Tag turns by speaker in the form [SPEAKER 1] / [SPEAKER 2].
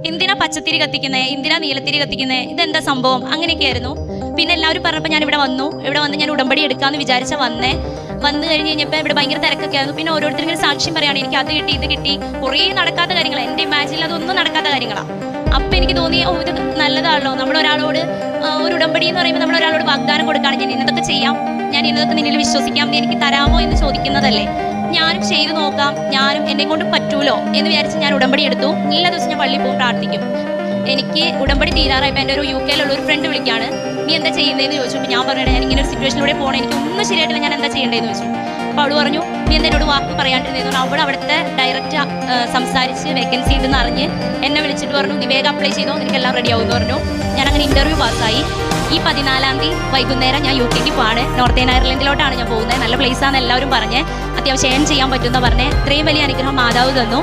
[SPEAKER 1] എന്തിനാ പച്ചത്തിരി കത്തിക്കുന്നത്, എന്തിനാ നീലത്തിരി കത്തിക്കുന്നത്, ഇതെന്താ സംഭവം, അങ്ങനെയൊക്കെ ആയിരുന്നു. പിന്നെ എല്ലാവരും പറഞ്ഞപ്പോൾ ഞാൻ ഇവിടെ വന്നു ഞാൻ ഉടമ്പടി എടുക്കാമെന്ന് വിചാരിച്ച വന്നു കഴിഞ്ഞപ്പോൾ ഇവിടെ ഭയങ്കര തിരക്കൊക്കെ ആയിരുന്നു. പിന്നെ ഓരോരുത്തരും ഇങ്ങനെ സാക്ഷ്യം പറയുകയാണ്, എനിക്ക് അത് കിട്ടി ഇത് കിട്ടി, കുറേ നടക്കാത്ത കാര്യങ്ങൾ, എൻ്റെ ഇമാജിനിൽ അതൊന്നും നടക്കാത്ത കാര്യങ്ങളാണ്. അപ്പം എനിക്ക് തോന്നി, ഇത് നല്ലതാണല്ലോ, നമ്മളൊരാളോട് ഒരു ഉടമ്പടി എന്ന് പറയുമ്പോൾ നമ്മളൊരാളോട് വാഗ്ദാനം കൊടുക്കുകയാണ്, ഞാൻ ഇന്നതൊക്കെ ചെയ്യാം, ഞാൻ ഇന്നതൊക്കെ നിന്നിൽ വിശ്വസിക്കാം, നീ എനിക്ക് തരാമോ എന്ന് ചോദിക്കുന്നതല്ലേ. ഞാനും ചെയ്തു നോക്കാം, ഞാനും എന്നെ കൊണ്ട് പറ്റൂലോ എന്ന് വിചാരിച്ച് ഞാൻ ഉടമ്പടി എടുത്തു. എല്ലാ ദിവസവും ഞാൻ പള്ളിയിൽ പോകും, പ്രാർത്ഥിക്കും. എനിക്ക് ഉടമ്പടി തീരാറായപ്പോൾ എൻ്റെ ഒരു UK യിലുള്ള ഒരു ഫ്രണ്ട് വിളിക്കുകയാണ്, നീ എന്താ ചെയ്യുന്നതെന്ന് ചോദിച്ചു. അപ്പോൾ ഞാൻ പറഞ്ഞിട്ട് ഞാൻ ഇങ്ങനെ ഒരു സിറ്റുവേഷനിലൂടെ പോകണം, എനിക്കൊന്നും ശരിയായിട്ടില്ല, ഞാൻ എന്താ ചെയ്യേണ്ടതെന്ന് ചോദിച്ചു. അപ്പോൾ അവൾ പറഞ്ഞു, നീ എന്താ എന്നോട് വാക്ക് പറയാണ്ടിരുന്നതെന്ന്. അവൾ അവിടുത്തെ ഡയറക്റ്റ് സംസാരിച്ച് വേക്കൻസി ഉണ്ടെന്ന് അറിഞ്ഞ് എന്നെ വിളിച്ചിട്ട് പറഞ്ഞു, നീ വേഗം അപ്ലൈ ചെയ്തോ, നിനക്കെല്ലാം റെഡി ആവുമെന്ന് പറഞ്ഞു. ഞാനങ്ങനെ ഇൻ്റർവ്യൂ പാസ്സായി. ഈ 14-ാം തീയതി വൈകുന്നേരം ഞാൻ UK പോവാണ്. നോർത്തേൺ അയർലൻഡിലോട്ടാണ് ഞാൻ പോകുന്നത്. നല്ല പ്ലേസാണെന്ന് എല്ലാവരും പറഞ്ഞ്, അത്യാവശ്യം ഏൺ ചെയ്യാൻ പറ്റുമെന്ന് പറഞ്ഞ്. ഇത്രയും വലിയ അനുഗ്രഹം മാതാവ് തന്നു.